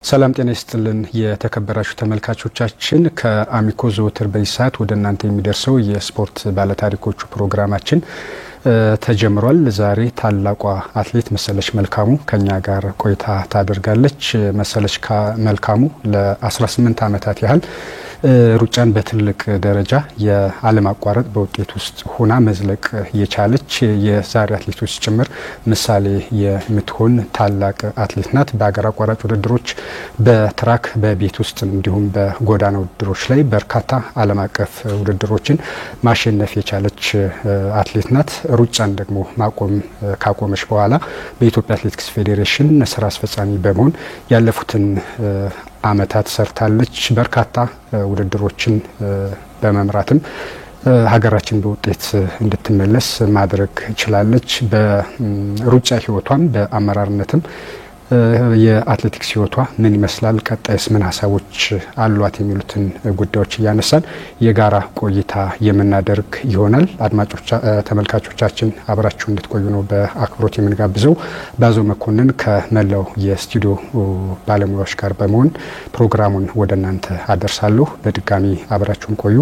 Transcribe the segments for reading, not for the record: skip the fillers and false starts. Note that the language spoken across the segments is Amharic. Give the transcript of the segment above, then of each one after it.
ሰላም ጤና ይስጥልን የተከበራችሁ ተመልካቾቻችን ከአሚኮ ዘወትር በይሳት ወደ እናንተ የሚደርሰው የስፖርት ባለታሪኮቹ ፕሮግራማችን ተጀምሯል። ዛሬ ታላቋ አትሌት መሰለች መልካሙ ከኛ ጋር ቆይታ ታደርጋለች። መሰለች መልካሙ ለ18 ዓመታት ያህል ሩጫን በትልቅ ደረጃ የዓለም አቋራጭ በውጤት ውስጥ ሆና መዝለቅ የቻለች የዛሬ አትሌቶች ጭምር ምሳሌ የምትሆን ታላቅ አትሌት ናት። በአገር አቋራጭ ውድድሮች በትራክ በቤት ውስጥ እንዲሁም በጎዳና ውድድሮች ላይ በርካታ ዓለም አቀፍ ውድድሮችን ማሸነፍ የቻለች አትሌት ናት። ሩጫን ደግሞ ካቆመች በኋላ በኢትዮጵያ አትሌቲክስ ፌዴሬሽን ስራ አስፈጻሚ በመሆን ያለፉትን አመታት ሰርታለች። በርካታ ውድድሮችን በመምራትም ሀገራችን በውጤት እንድትመለስ ማድረግ ችላለች። በሩጫ ህይወቷም በአመራርነትም የአትሌቲክስ ህይወቷ ምን ይመስላል፣ ቀጣይስ ምን ሀሳቦች አሏት የሚሉትን ጉዳዮች እያነሳን የጋራ ቆይታ የምናደርግ ይሆናል። ተመልካቾቻችን አብራችሁ እንድትቆዩ ነው በአክብሮት የምንጋብዘው። ባዘው መኮንን ከመላው የስቱዲዮ ባለሙያዎች ጋር በመሆን ፕሮግራሙን ወደ እናንተ አደርሳለሁ። በድጋሚ አብራችሁን ቆዩ።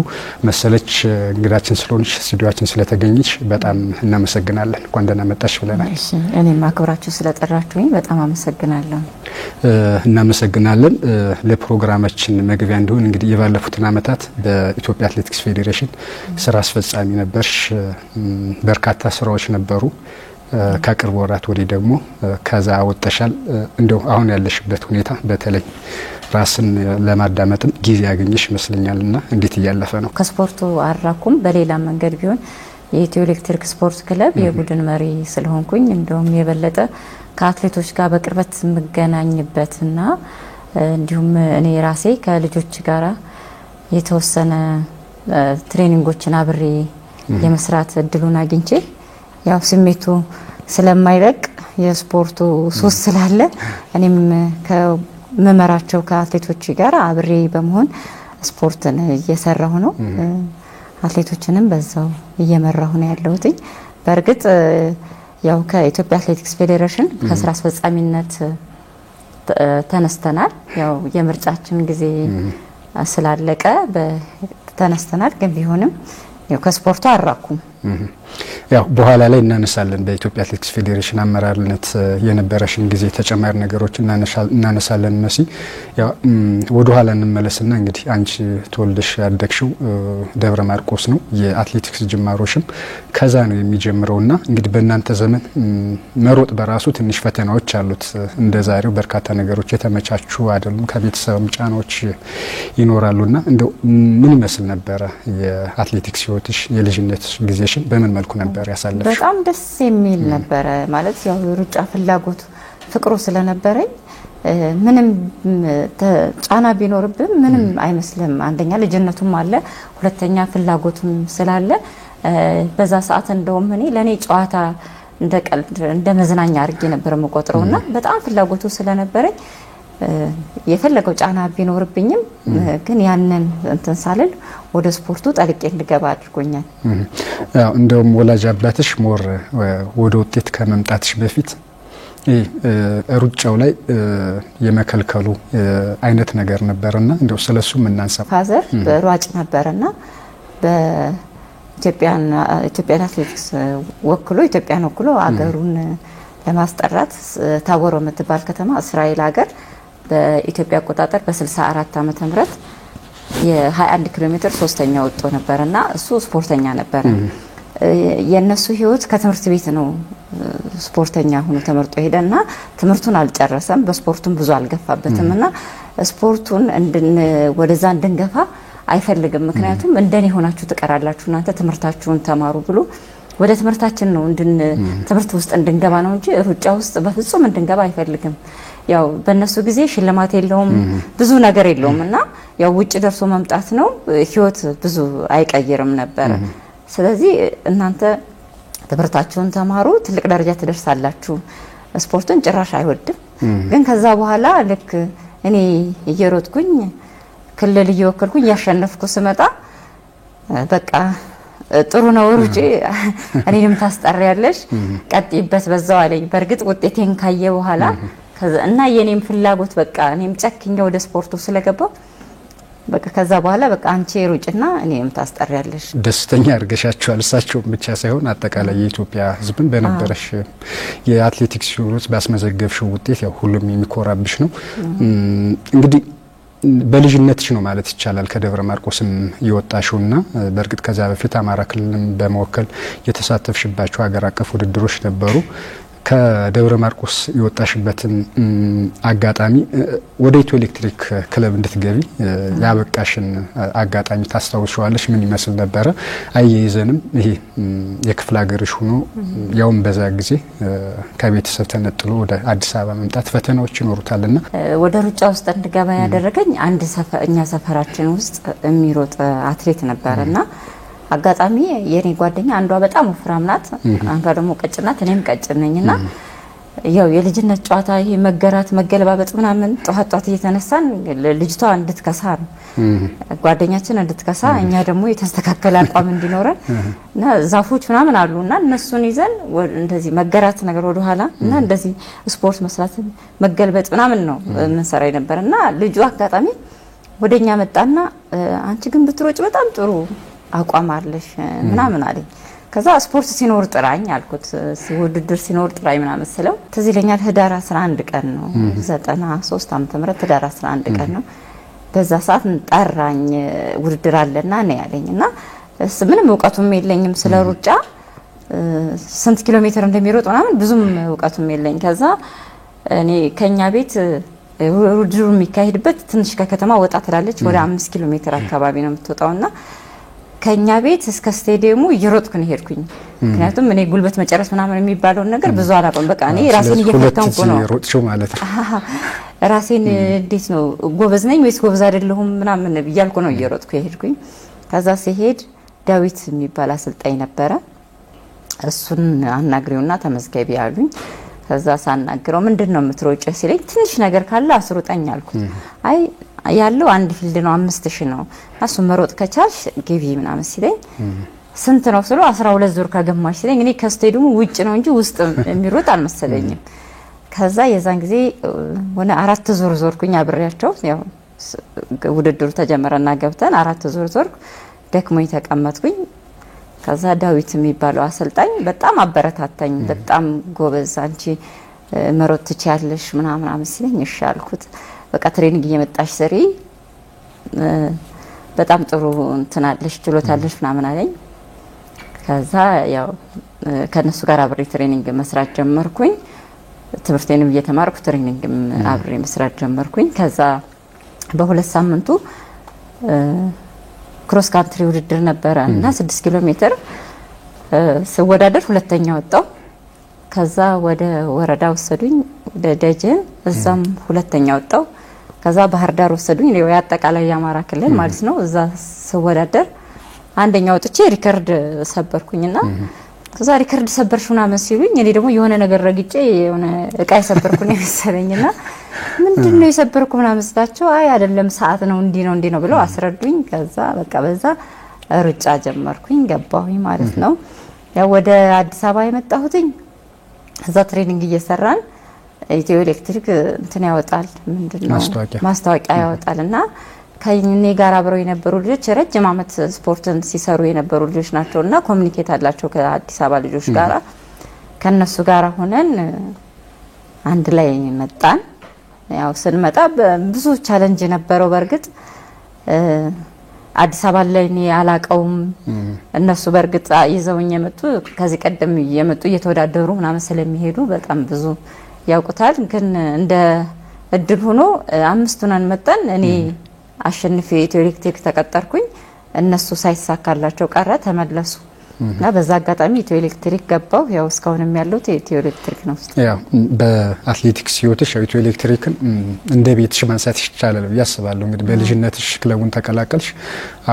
መሰለች እንግዳችን ስለሆነች ስቱዲዮአችን ስለተገኘች በጣም እናመሰግናለን። እንኳን ደህና መጣሽ ብለናል። እኔም አክብራችሁ ስለጠራችሁኝ በጣም እናመሰግናለን። ለፕሮግራማችን መግቢያ እንዲሆን እንግዲህ የባለፉትን አመታት በኢትዮጵያ አትሌቲክስ ፌዴሬሽን ስራ አስፈጻሚ ነበርሽ። በርካታ ስራዎች ነበሩ። ከቅርብ ወራት ወዲህ ደግሞ ከዛ ወጥተሻል። እንደው አሁን ያለሽበት ሁኔታ በተለይ ራስን ለማዳመጥም ጊዜ ያገኘሽ ይመስለኛልና እንዴት እያለፈ ነው? ከስፖርቱ አራኩም በሌላ መንገድ ቢሆን የኢትዮ ኤሌክትሪክ ስፖርት ክለብ የቡድን መሪ ስለሆንኩኝ እንደውም የበለጠ ከአትሌቶች ጋር በቅርበት መገናኝበትና እንዲሁም እኔ ራሴ ከልጆች ጋር የተወሰነ ትሬኒንጎችን አብሬ የመስራት እድሉን አግኝቼ ያው ስሜቱ ስለማይለቅ የስፖርቱ ሱስ ስላለ እኔም ከመመራቸው ከአትሌቶች ጋር አብሬ በመሆን ስፖርትን እየሰራሁ ነው። አትሌቶችንም በዛው እየመራሁ ነው ያለሁት። በእርግጥ ያው ከኢትዮጵያ አትሌቲክስ ፌዴሬሽን ከስራ አስፈጻሚነት ተነስተናል። ያው የምርጫችን ጊዜ ስላለቀ ተነስተናል። ግን ቢሆንም ያው ከስፖርቱ አራኩም ያው በኋላ ላይ እናነሳለን። በኢትዮጵያ አትሌቲክስ ፌዴሬሽን አመራርነት የነበረሽን ጊዜ ተጨማሪ ነገሮች እናነሳለን። መሲ ያው ወደ ኋላ እንመለስና እንግዲህ አንቺ ተወልደሽ ያደግሽው ደብረ ማርቆስ ነው። የአትሌቲክስ ጅማሮሽም ከዛ ነው የሚጀምረውና እንግዲህ በእናንተ ዘመን መሮጥ በራሱ ትንሽ ፈተናዎች አሉት። እንደዛሬው በርካታ ነገሮች የተመቻቹ አይደሉም። ከቤተሰብ ጫናዎች ይኖራሉና እንደው ምን ይመስል ነበር የአትሌቲክስ ህይወትሽ? የልጅነት ጊዜሽን በምን መልኩ ነበር ያሳለፍሽ? በጣም ደስ የሚል ነበር። ማለት ያው ሩጫ ፍላጎቱ ፍቅሩ ስለነበረኝ ምንም ጫና ቢኖርብም ምንም አይመስልም። አንደኛ ልጅነቱም አለ፣ ሁለተኛ ፍላጎቱም ስላለ በዛ ሰዓት እንደውም ለኔ ጨዋታ እንደ ቀልድ እንደ መዝናኛ አድርጌ ነበር መቆጥረውና በጣም ፍላጎቱ ስለነበረኝ የፈለገው ጫና ቢኖርብኝም ግን ያንን እንትን ሳልል ወደ ስፖርቱ ጠልቄ እንድገባ አድርጎኛል። ያው እንደውም ወላጅ አባትሽ ሞር ወደ ውጤት ከመምጣትሽ በፊት ሩጫው ላይ የመከልከሉ አይነት ነገር ነበርና እንደው ስለሱ እናንሳ። ፋዘር ሯጭ ነበርና በኢትዮጵያን አትሌቲክስ ወክሎ ኢትዮጵያን ወክሎ አገሩን ለማስጠራት ታቦሮ የምትባል ከተማ እስራኤል ሀገር በኢትዮጵያ አቆጣጠር በ64 ዓመተ ምህረት የ21 ኪሎ ሜትር ሶስተኛ ወጥቶ ነበርና እሱ ስፖርተኛ ነበር። የነሱ ህይወት ከትምህርት ቤት ነው ስፖርተኛ ሆኖ ተመርጦ ሄደና ትምህርቱን አልጨረሰም። በስፖርቱም ብዙ አልገፋበትምና ስፖርቱን ወደዛ እንድንገፋ አይፈልግም። ምክንያቱም እንደኔ ሆናችሁ ትቀራላችሁ እናንተ ትምህርታችሁን ተማሩ ብሎ ወደ ትምህርታችን ነው ትምህርት ውስጥ እንድንገባ ነው እንጂ ሩጫ ውስጥ በፍጹም እንድንገባ አይፈልግም። ያው በእነሱ ጊዜ ሽልማት የለውም፣ ብዙ ነገር የለውምና ያው ውጭ ደርሶ መምጣት ነው። ህይወት ብዙ አይቀይርም ነበር። ስለዚህ እናንተ ትምህርታችሁን ተማሩ፣ ትልቅ ደረጃ ትደርሳላችሁ። ስፖርቱን ጭራሽ አይወድም። ግን ከዛ በኋላ ልክ እኔ እየሮጥኩኝ ክልል እየወከልኩኝ ያሸነፍኩ ስመጣ በቃ ጥሩ ነው ሩጪ እኔንም ታስጠሪያለሽ ቀጥይበት በዛው አለኝ። በርግጥ ውጤቴን ካየ በኋላ እና የኔም ፍላጎት በቃ እኔም ጨክኛ ወደ ስፖርቱ ስለገባው በቃ ከዛ በኋላ በቃ አንቺ ሩጭና እኔም ታስጠሪያለሽ። ደስተኛ አድርገሻቸዋል። እሳቸውም ብቻ ሳይሆን አጠቃላይ የኢትዮጵያ ሕዝብን በነበረሽ የአትሌቲክስ ህይወት ባስመዘገብሽው ውጤት ያው ሁሉም የሚኮራብሽ ነው። እንግዲህ በልጅነትሽ ነው ማለት ይቻላል ከደብረ ማርቆስም የወጣሽውና በእርግጥ ከዛ በፊት አማራ ክልልም በመወከል የተሳተፍሽባቸው ሀገር አቀፍ ውድድሮች ነበሩ። ከደብረ ማርቆስ የወጣሽበትን አጋጣሚ ወደ ኢትዮ ኤሌክትሪክ ክለብ እንድትገቢ ያበቃሽን አጋጣሚ ታስታውሻለሽ? ምን ይመስል ነበረ? አያይዘንም ይሄ የክፍለ ሀገርሽ ሆኖ ያውም በዛ ጊዜ ከቤተሰብ ተነጥሎ ወደ አዲስ አበባ መምጣት ፈተናዎች ይኖሩታልና ወደ ሩጫ ውስጥ እንድገባ ያደረገኝ አንድ እኛ ሰፈራችን ውስጥ የሚሮጥ አትሌት ነበርና አጋጣሚ የኔ ጓደኛ አንዷ በጣም ወፍራም ናት፣ አንዷ ደግሞ ቀጭን ናት፣ እኔም ቀጭን ነኝና ያው የልጅነት ጨዋታ ይሄ መገራት መገለባበጥ ምናምን ጧት እየተነሳን ልጅቷ እንድትከሳ ነው ጓደኛችን እንድትከሳ፣ እኛ ደግሞ የተስተካከለ አቋም እንዲኖረን እና ዛፎች ምናምን አሉና እነሱን ይዘን እንደዚህ መገራት ነገር ወደ ኋላ እና እንደዚህ ስፖርት መስራት መገልበጥ ምናምን ነው የምንሰራ ነበርና ልጁ አጋጣሚ ወደኛ መጣና አንቺ ግን ብትሮጭ በጣም ጥሩ አቋም አለሽ ምናምን አለኝ። ከዛ ስፖርት ሲኖር ጥራኝ አልኩት፣ ውድድር ሲኖር ጥራኝ ምናምን ስለው ትዝ ይለኛል ህዳር 11 ቀን ነው 93 ዓመተ ምህረት ህዳር 11 ቀን ነው። በዛ ሰዓት ጠራኝ ውድድር አለና ነው ያለኝና ምንም እውቀቱም የለኝም ስለ ሩጫ ስንት ኪሎ ሜትር እንደሚሮጥ ምናምን ብዙም እውቀቱም የለኝ። ከዛ እኔ ከኛ ቤት ውድድሩ የሚካሄድበት ትንሽ ከከተማ ወጣ ትላለች፣ ወደ 5 ኪሎ ሜትር አካባቢ ነው የምትወጣውና ከኛ ቤት እስከ ስቴዲየሙ እየሮጥኩ ነው ሄድኩኝ። ምክንያቱም እኔ ጉልበት መጨረስ ምናምን የሚባለው ነገር ብዙ አላውቅም። በቃ እኔ ራሴን እየፈተንኩ ነው ሮጥሽው ማለት ነው። ራሴን እንዴት ነው ጎበዝ ነኝ ወይስ ጎበዝ አይደለሁም ምናምን እያልኩ ነው እየሮጥኩ ሄድኩኝ። ከዛ ሲሄድ ዳዊት የሚባል አሰልጣኝ ነበረ። እሱን አናግሬውና ተመዝገቢ ያሉኝ። ከዛ ሳናግረው ምንድነው የምትሮጪ ሲለኝ ትንሽ ነገር ካለ አስሮጠኝ አልኩት። አይ ያለው አንድ ፊልድ ነው 5000 ነው እሱ መሮጥ ከቻልሽ ግቢ ምናምን ሲለኝ ስንት ነው ስለው 12 ዙር ከገማሽ ሲለኝ እኔ ከስቴዲየሙ ውጭ ነው እንጂ ውስጥ የሚሮጥ አልመሰለኝም። ከዛ የዛን ጊዜ ወነ 4 ዙር ዞርኩኝ አብሬያቸው። ያው ውድድሩ ተጀመረና ገብተን 4 ዙር ዞርኩ፣ ደክሞኝ ተቀመጥኩኝ። ከዛ ዳዊት የሚባለው አሰልጣኝ በጣም አበረታታኝ። በጣም ጎበዝ አንቺ መሮጥ ትችያለሽ ምናምን ሲለኝ እሺ አልኩት። በቃ ትሬኒንግ እየመጣሽ ስሪ በጣም ጥሩ እንትናለሽ ችሎታለሽ ምናምን አለኝ። ከዛ ያው ከነሱ ጋር አብሬ ትሬኒንግ መስራት ጀመርኩኝ። ትምህርቴንም እየተማርኩ ትሬኒንግም አብሬ መስራት ጀመርኩኝ። ከዛ በሁለት ሳምንቱ ክሮስ ካንትሪ ውድድር ነበረ እና 6 ኪሎ ሜትር ስወዳደር ሁለተኛ ወጣው። ከዛ ወደ ወረዳ ወሰዱኝ ወደ ደጀን፣ እዛም ሁለተኛ ወጣው። ከዛ ባህር ዳር ወሰዱኝ ነው ያጠቃላይ የአማራ ክልል ማለት ነው። እዛ ስወዳደር አንደኛ ወጥቼ ሪከርድ ሰበርኩኝና ከዛ ሪከርድ ሰበርሽውና መስሉኝ እኔ ደግሞ የሆነ ነገር ረግጬ የሆነ እቃ የሰበርኩ ነው መሰለኝና ምንድነው የሰበርኩ ምናምን መስላቸው አይ አይደለም ሰዓት ነው እንዲ ነው ብለው አስረዱኝ። ከዛ በቃ በዛ ሩጫ ጀመርኩኝ ገባሁኝ ማለት ነው። ያው ወደ አዲስ አበባ የመጣሁትኝ እዛ ትሬኒንግ እየሰራን ኢትዮ ኤሌክትሪክ እንትን ያወጣል ምንድነው ማስታወቂያ ያወጣልና ከኔ ጋር አብረው የነበሩ ልጆች ረጅም አመት ስፖርትን ሲሰሩ የነበሩ ልጆች ናቸውና ኮሙኒኬት አላቸው ከአዲስ አበባ ልጆች ጋራ። ከነሱ ጋር ሆነን አንድ ላይ መጣን። ያው ስንመጣ ብዙ ቻሌንጅ ነበረው። በርግጥ አዲስ አበባ ላይ እኔ አላቀውም። እነሱ በርግጥ ይዘውኝ የመጡ ከዚህ ቀደም የመጡ እየተወዳደሩ ምናምን ስለሚሄዱ በጣም ብዙ ያውቁታል። ግን እንደ እድል ሆኖ 5 ሆነን መጣን። እኔ አሸንፌ ኢትዮ ኤሌክትሪክ ተቀጠርኩኝ። እነሱ ሳይሳካላቸው ቀረ ተመለሱ እና በዛ አጋጣሚ ኢትዮ ኤሌክትሪክ ገባው። ያው እስካሁንም ያለው ኢትዮ ኤሌክትሪክ ነው። ያው በአትሌቲክስ ህይወትሽ ኢትዮ ኤሌክትሪክን እንደ ቤትሽ ማንሳት ይቻላል ብዬ አስባለሁ። እንግዲህ በልጅነትሽ ክለቡን ተቀላቀልሽ፣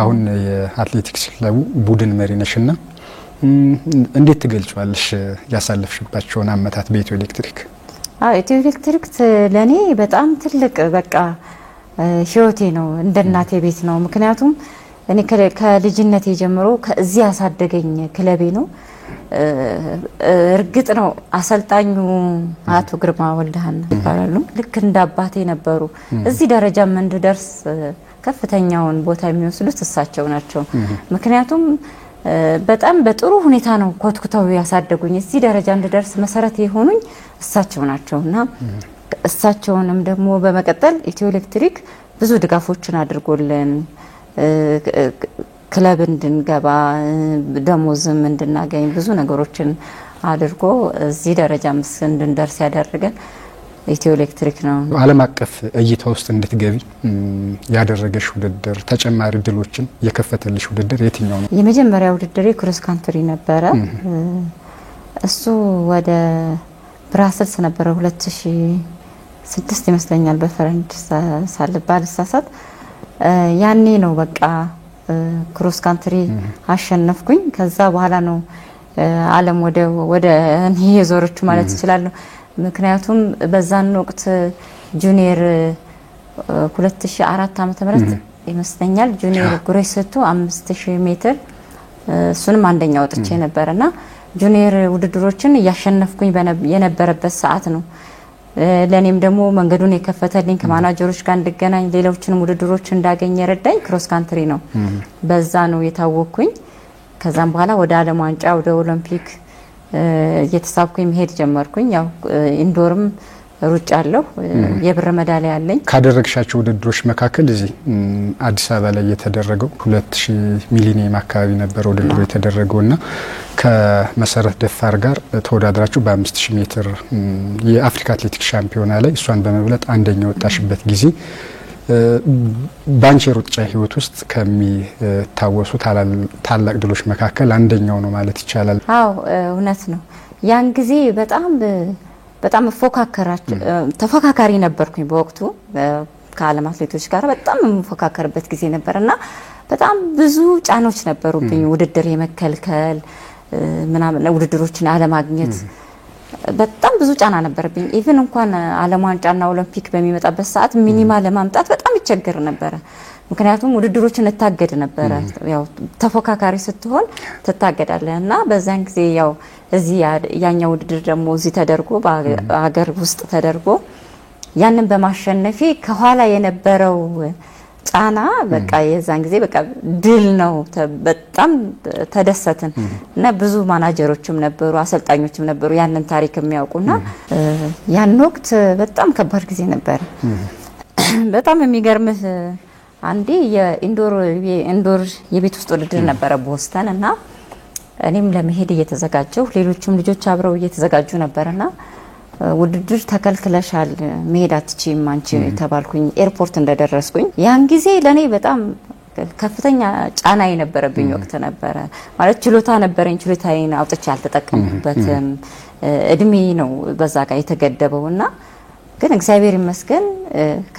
አሁን የአትሌቲክስ ክለቡ ቡድን መሪ ነሽና እንዴት ትገልጫለሽ ያሳለፍሽባቸውን አመታት በኢትዮ ኤሌክትሪክ? ኢትዮ ኤሌክትሪክ ለኔ በጣም ትልቅ በቃ ህይወቴ ነው፣ እንደ እናቴ ቤት ነው። ምክንያቱም እኔ ከልጅነቴ ጀምሮ ከዚህ ያሳደገኝ ክለቤ ነው። እርግጥ ነው አሰልጣኙ አቶ ግርማ ወልደሃና ይባላሉ ልክ እንደ አባቴ ነበሩ እዚህ ደረጃም እንድደርስ ከፍተኛውን ቦታ የሚወስዱት እሳቸው ናቸው ምክንያቱም በጣም በጥሩ ሁኔታ ነው ኮትኩተው ያሳደጉኝ እዚህ ደረጃ እንድደርስ መሰረት የሆኑኝ እሳቸው ናቸውና እሳቸውንም ደግሞ በመቀጠል ኢትዮ ኤሌክትሪክ ብዙ ድጋፎችን አድርጎልን ክለብ እንድንገባ ደሞዝም እንድናገኝ ብዙ ነገሮችን አድርጎ እዚህ ደረጃ እንድንደርስ ያደረገን ኢትዮ ኤሌክትሪክ ነው ዓለም አቀፍ እይታ ውስጥ እንድትገቢ ያደረገሽ ውድድር ተጨማሪ ድሎችን የከፈተልሽ ውድድር የትኛው ነው የመጀመሪያው ውድድር ክሮስ ካንትሪ ነበረ እሱ ወደ ብራስልስ ነበረ 2006 ይመስለኛል በፈረንጅ ሳልባል ሳሳት ያኔ ነው በቃ ክሮስ ካንትሪ አሸነፍኩኝ ከዛ በኋላ ነው ዓለም ወደ እኔ የዞረች ማለት ይችላል ምክንያቱም በዛን ወቅት ጁኒየር 2004 ዓመተ ምህረት ይመስለኛል ጁኒየር ግሬስቶ 5000 ሜትር እሱንም አንደኛ ወጥቼ ነበርና ጁኒየር ውድድሮችን ያሸነፍኩኝ የነበረበት ሰዓት ነው ለኔም ደግሞ መንገዱን የከፈተልኝ ከማናጀሮች ጋር እንድገናኝ ሌሎችንም ውድድሮች እንዳገኝ የረዳኝ ክሮስ ካንትሪ ነው በዛ ነው የታወቅኩኝ ከዛም በኋላ ወደ ዓለም ዋንጫ ወደ ኦሎምፒክ እየተሳብኩኝ መሄድ ጀመርኩኝ ያው ኢንዶርም ሩጫለሁ የብር ሜዳሊያ አለኝ ካደረግሻቸው ውድድሮች መካከል እዚህ አዲስ አበባ ላይ የተደረገው 2000 ሚሊኒየም አካባቢ ነበር ውድድሩ የተደረገውና ከመሰረት ደፋር ጋር ተወዳድራችሁ በ5000 ሜትር የአፍሪካ አትሌቲክስ ሻምፒዮና ላይ እሷን በመብለጥ አንደኛ ወጣሽበት ጊዜ ባንቺ ሩጫ ህይወት ውስጥ ከሚታወሱ ታላቅ ድሎች መካከል አንደኛው ነው ማለት ይቻላል አዎ እውነት ነው ያን ጊዜ በጣም ተፎካካሪ ነበርኩኝ በወቅቱ ከዓለም አትሌቶች ጋር በጣም መፎካከርበት ጊዜ ነበርና በጣም ብዙ ጫኖች ነበሩብኝ ውድድር የመከልከል ምናምን ውድድሮችን አለማግኘት በጣም ብዙ ጫና ነበርብኝ ኢቭን እንኳን ዓለም ዋንጫና ኦሎምፒክ በሚመጣበት ሰዓት ሚኒማ ለማምጣት በጣም ይቸገር ነበር ምክንያቱም ውድድሮችን እታገድ ነበር ያው ተፎካካሪ ስትሆን ተታገዳለና በዛን ጊዜ ያው እዚህ ያኛው ውድድር ደግሞ እዚህ ተደርጎ በአገር ውስጥ ተደርጎ ያንን በማሸነፊ ከኋላ የነበረው ጫና በቃ የዛን ጊዜ በቃ ድል ነው በጣም ተደሰትን እና ብዙ ማናጀሮችም ነበሩ አሰልጣኞችም ነበሩ ያንን ታሪክ የሚያውቁና ያን ወቅት በጣም ከባድ ጊዜ ነበር በጣም የሚገርምህ አንዴ የኢንዶር የቤት ውስጥ ውድድር ነበረ ቦስተን እና እኔም ለመሄድ እየተዘጋጀው ሌሎችም ልጆች አብረው እየተዘጋጁ ነበርና ውድድር ተከልክለሻል መሄድ አትችይም አንቺ ተባልኩኝ ኤርፖርት እንደደረስኩኝ ያን ጊዜ ለኔ በጣም ከፍተኛ ጫና የነበረብኝ ወቅት ነበር ማለት ችሎታ ነበረኝ ችሎታዬን አውጥቼ አልተጠቀምኩበትም እድሜ ነው በዛ ጋር የተገደበውና ግን እግዚአብሔር ይመስገን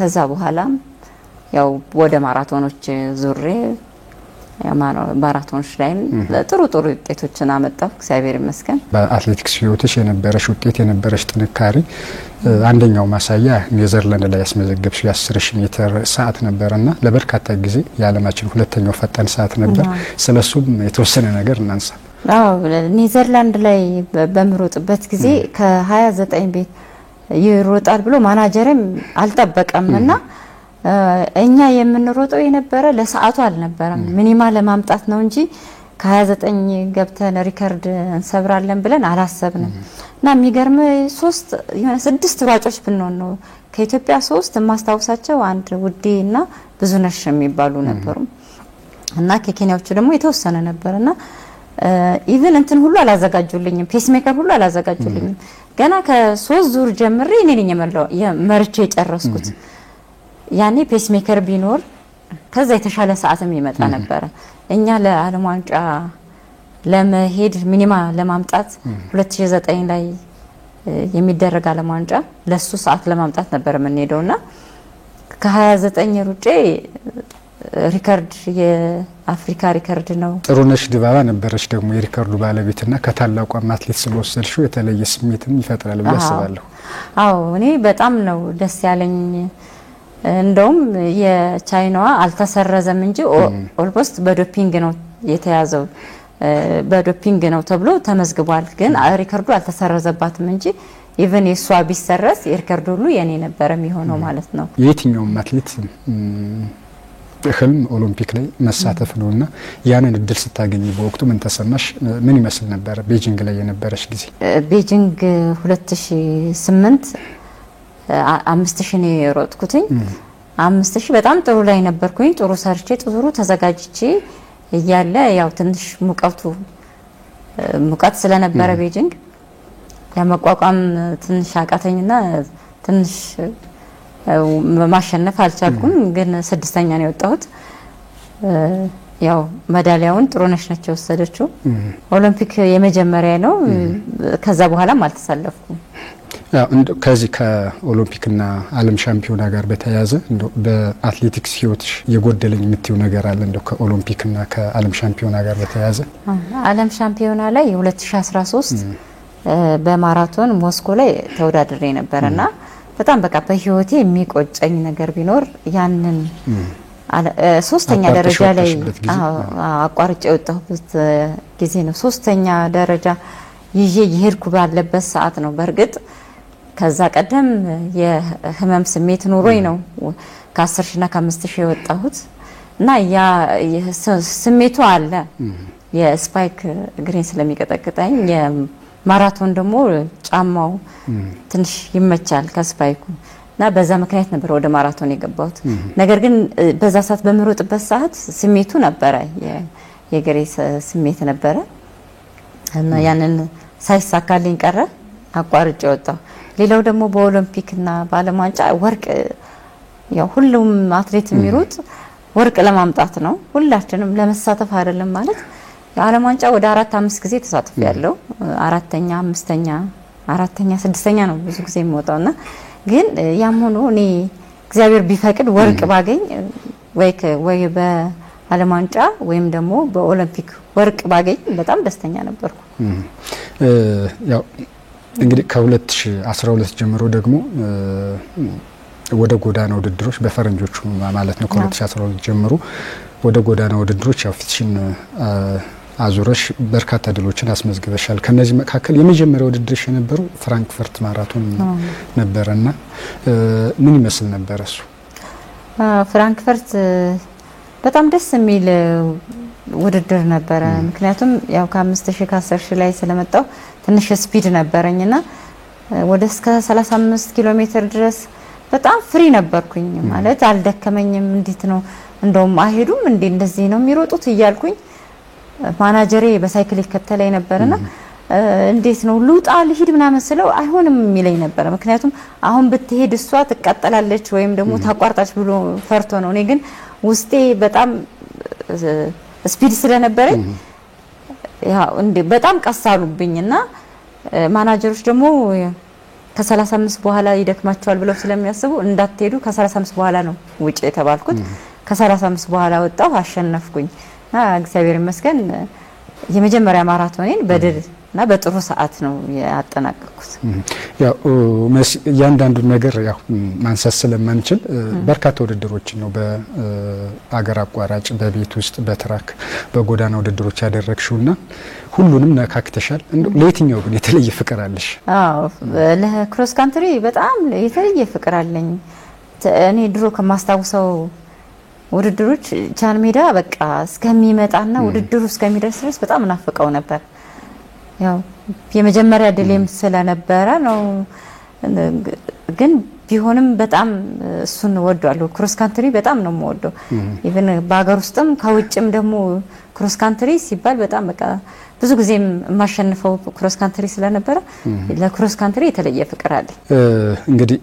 ከዛ በኋላ ያው ወደ ማራቶኖች ዙሬ ማራቶኖች ላይ ጥሩ ውጤቶችን አመጣሁ እግዚአብሔር ይመስገን በአትሌቲክስ ህይወትሽ የነበረሽ ውጤት የነበረሽ ጥንካሬ አንደኛው ማሳያ ኔዘርላንድ ላይ ያስመዘገብሽው የ10000 ሜትር ሰዓት ነበርና ለበርካታ ጊዜ የዓለማችን ሁለተኛው ፈጣን ሰዓት ነበር ስለሱም የተወሰነ ነገር እናንሳ አዎ ኔዘርላንድ ላይ በመሮጥበት ጊዜ ከ29 ቤት ይሮጣል ብሎ ማናጀርም አልጠበቀምና እኛ የምንሮጠው የነበረ ለሰዓቱ አልነበረም ሚኒማ ለማምጣት ነው እንጂ ከ29 ገብተን ሪከርድ እንሰብራለን ብለን አላሰብንም እና የሚገርም 6 ሯጮች ብንሆን ነው ከኢትዮጵያ 3 ማስተዋወሳቸው አንድ ውዴና ብዙነሽ የሚባሉ ነበሩ እና ከኬንያዎቹ ደግሞ የተወሰነ ነበርና ኢቭን እንትን ሁሉ አላዘጋጁልኝም ፔስ ሜከር ሁሉ አላዘጋጁልኝም ገና ከ3 ዙር ጀምሬ እኔ ነኝ መርጬ ጨረስኩት ያኔ ፔስ ሜከር ቢኖር ከዛ የተሻለ ሰዓትም ይመጣ ነበር እኛ ለዓለም ዋንጫ ለመሄድ ሚኒማ ለማምጣት 2009 ላይ የሚደረግ ዓለም ዋንጫ ለሱ ሰዓት ለማምጣት ነበር የምንሄደውና ከ29 ሩጬ ሪከርድ የአፍሪካ ሪከርድ ነው ጥሩነሽ ድባባ ነበርሽ ደግሞ የሪከርዱ ባለቤትና ከታላቁ አትሌት ስለወሰድሽው የተለየ ስሜትም ይፈጥራል ብዬ አስባለሁ አዎ እኔ በጣም ነው ደስ ያለኝ እንደውም የቻይናዋ አልተሰረዘም እንጂ ኦልሞስት በዶፒንግ ነው የተያዘው በዶፒንግ ነው ተብሎ ተመዝግቧል። ግን ሪከርዱ አልተሰረዘባትም እንጂ ኢቭን የሷ ቢሰረዝ የሪከርዱ ሁሉ የኔ ነበር የሚሆነው ማለት ነው። የትኛውም አትሌት ህልም ኦሎምፒክ ላይ መሳተፍ ነውና ያንን እድል ስታገኝ በወቅቱ ምን ተሰማሽ? ምን ይመስል ነበር ቤጂንግ ላይ የነበረሽ ጊዜ? ቤጂንግ 2008 5000 ነው የሮጥኩትኝ። 5000 በጣም ጥሩ ላይ ነበርኩኝ። ጥሩ ሰርቼ ጥሩ ተዘጋጅቼ እያለ ያው ትንሽ ሙቀት ስለነበረ ቤጂንግ ያመቋቋም ትንሽ አቃተኝና ትንሽ ማሸነፍ አልቻልኩም። ግን 6ኛ ነው የወጣሁት። ያው ሜዳሊያውን ጥሩነሽ ነች የወሰደችው። ኦሎምፒክ የመጀመሪያ ነው። ከዛ በኋላም አልተሳለፍኩም። ያው ከዚህ ከኦሎምፒክና ዓለም ሻምፒዮና ጋር በተያያዘ በአትሌቲክስ ህይወትሽ የጎደለኝ የምትይው ነገር አለ ከኦሎምፒክና ከዓለም ሻምፒዮና ጋር በተያያዘ? ዓለም ሻምፒዮና ላይ 2013 በማራቶን ሞስኮ ላይ ተወዳድሬ ነበርና በጣም በቃ በህይወቴ የሚቆጨኝ ነገር ቢኖር ያንን 3ኛ ደረጃ ላይ አቋርጬ የወጣሁበት ጊዜ ነው። 3ኛ ደረጃ ይዤ የሄድኩ ባለበት ሰዓት ነው። በርግጥ ከዛ ቀደም የህመም ስሜት ኑሮኝ ነው ከ10000 እና ከ5000 የወጣሁት እና ያ ስሜቱ አለ። የስፓይክ ግሬን ስለሚቀጠቅጠኝ የማራቶን ደግሞ ጫማው ትንሽ ይመቻል ከስፓይኩ እና በዛ ምክንያት ነበር ወደ ማራቶን የገባሁት። ነገር ግን በዛ ሰዓት በመሮጥበት ሰዓት ስሜቱ ነበረ፣ የግሬ ስሜት ነበረ እና ያንን ሳይሳካልኝ ቀረ፣ አቋርጬ ወጣሁ። ሌላው ደግሞ በኦሎምፒክና በዓለም ዋንጫ ወርቅ ያው ሁሉም አትሌት የሚሮጥ ወርቅ ለማምጣት ነው። ሁላችንም ለመሳተፍ አይደለም ማለት የዓለም ዋንጫ ወደ 4-5 ጊዜ ተሳትፌያለሁ። 4ኛ፣ 5ኛ፣ 4ኛ፣ 6ኛ ነው ብዙ ጊዜ የምወጣውና ግን ያም ሆኖ እኔ እግዚአብሔር ቢፈቅድ ወርቅ ባገኝ ወይ በዓለም ዋንጫ ወይም ደግሞ በኦሎምፒክ ወርቅ ባገኝ በጣም ደስተኛ ነበርኩ። ያው እንግዲህ ከ2012 ጀምሮ ደግሞ ወደ ጎዳና ውድድሮች በፈረንጆቹ ማለት ነው ከ2012 ጀምሮ ወደ ጎዳና ውድድሮች ያው ፊትሽን አዙረሽ በርካታ ድሎችን አስመዝግበሻል። ከነዚህ መካከል የመጀመሪያው ውድድርሽ የነበረው ፍራንክፈርት ማራቶን ነበርና ምን ይመስል ነበር እሱ? ፍራንክፈርት በጣም ደስ የሚል ውድድር ነበረ። ምክንያቱም ያው ከ5000 ከ10000 ላይ ስለመጣው ትንሽ ስፒድ ነበረኝና ወደ እስከ 35 ኪሎ ሜትር ድረስ በጣም ፍሪ ነበርኩኝ። ማለት አልደከመኝም። እንዴት ነው እንደውም አይሄዱም እንዴ እንደዚህ ነው የሚሮጡት እያልኩኝ ማናጀሬ በሳይክል ይከተለኝ ነበርና እንዴት ነው ልውጣ ልሂድ ምናምን ስለው አይሆንም የሚለኝ ነበር። ምክንያቱም አሁን ብትሄድ እሷ ትቀጠላለች ወይም ደግሞ ታቋርጣች ብሎ ፈርቶ ነው። እኔ ግን ውስጤ በጣም ስፒድ ስለነበረኝ ያው እንዴ በጣም ቀሳሉብኝና ማናጀሮች ደግሞ ከ35 በኋላ ይደክማቸዋል ብለው ስለሚያስቡ እንዳትሄዱ ከ35 በኋላ ነው ውጪ የተባልኩት። ከ35 በኋላ ወጣሁ፣ አሸነፍኩኝ እና እግዚአብሔር ይመስገን የመጀመሪያ ማራቶኔን በድልና በጥሩ ሰዓት ነው ያጠናቀቅኩት። ያው ያንዳንዱ ነገር ያው ማንሳት ስለማንችል በርካታ ውድድሮችን ነው በአገር አቋራጭ፣ በቤት ውስጥ፣ በትራክ፣ በጎዳና ውድድሮች ያደረግሽውና ሁሉንም ነካክተሻል። ለየትኛው ግን የተለየ ፍቅር አለሽ? ለክሮስ ካንትሪ በጣም የተለየ ፍቅር አለኝ። እኔ ድሮ ከማስታውሰው ውድድሮች ቻን ሜዳ በቃ እስከሚመጣና ውድድሩ እስከሚደርስ ድረስ በጣም ናፍቀው ነበር። ያው የመጀመሪያ ድሌም ስለነበረ ነው። ግን ቢሆንም በጣም እሱን ወደዋለሁ። ክሮስ ካንትሪ በጣም ነው የምወደው። ኢቭን በአገር ውስጥም ከውጭም ደግሞ ክሮስ ካንትሪ ሲባል በጣም በቃ ብዙ ጊዜ የማሸንፈው ክሮስ ካንትሪ ስለነበረ ለክሮስ ካንትሪ የተለየ ፍቅር አለ። እንግዲህ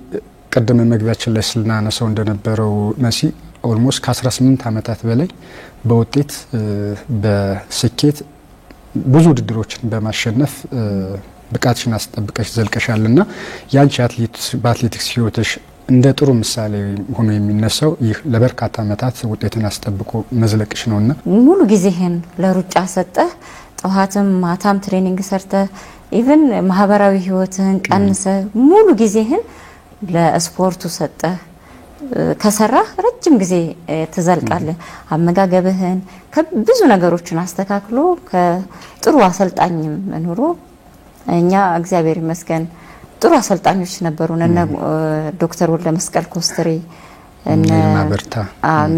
ቀደም መግቢያችን ላይ ስናነሳው እንደነበረው መሲ ኦልሞስት ከ18 ዓመታት በላይ በውጤት በስኬት ብዙ ውድድሮችን በማሸነፍ ብቃትሽን አስጠብቀሽ ዘልቀሻልና ያንቺ በአትሌቲክስ ህይወትሽ እንደ ጥሩ ምሳሌ ሆኖ የሚነሳው ይህ ለበርካታ ዓመታት ውጤትን አስጠብቆ መዝለቅሽ ነውና ሙሉ ጊዜህን ለሩጫ ሰጠህ፣ ጠዋትም ማታም ትሬኒንግ ሰርተህ ኢቭን ማህበራዊ ህይወትህን ቀንሰህ ሙሉ ጊዜህን ለስፖርቱ ሰጠህ። ከሰራህ ረጅም ጊዜ ትዘልቃለህ። አመጋገብህን ከብዙ ነገሮችን አስተካክሎ ከጥሩ አሰልጣኝም ኑሮ እኛ እግዚአብሔር ይመስገን ጥሩ አሰልጣኞች ነበሩን። እነ ዶክተር ወልደመስቀል ኮስትሬ እነ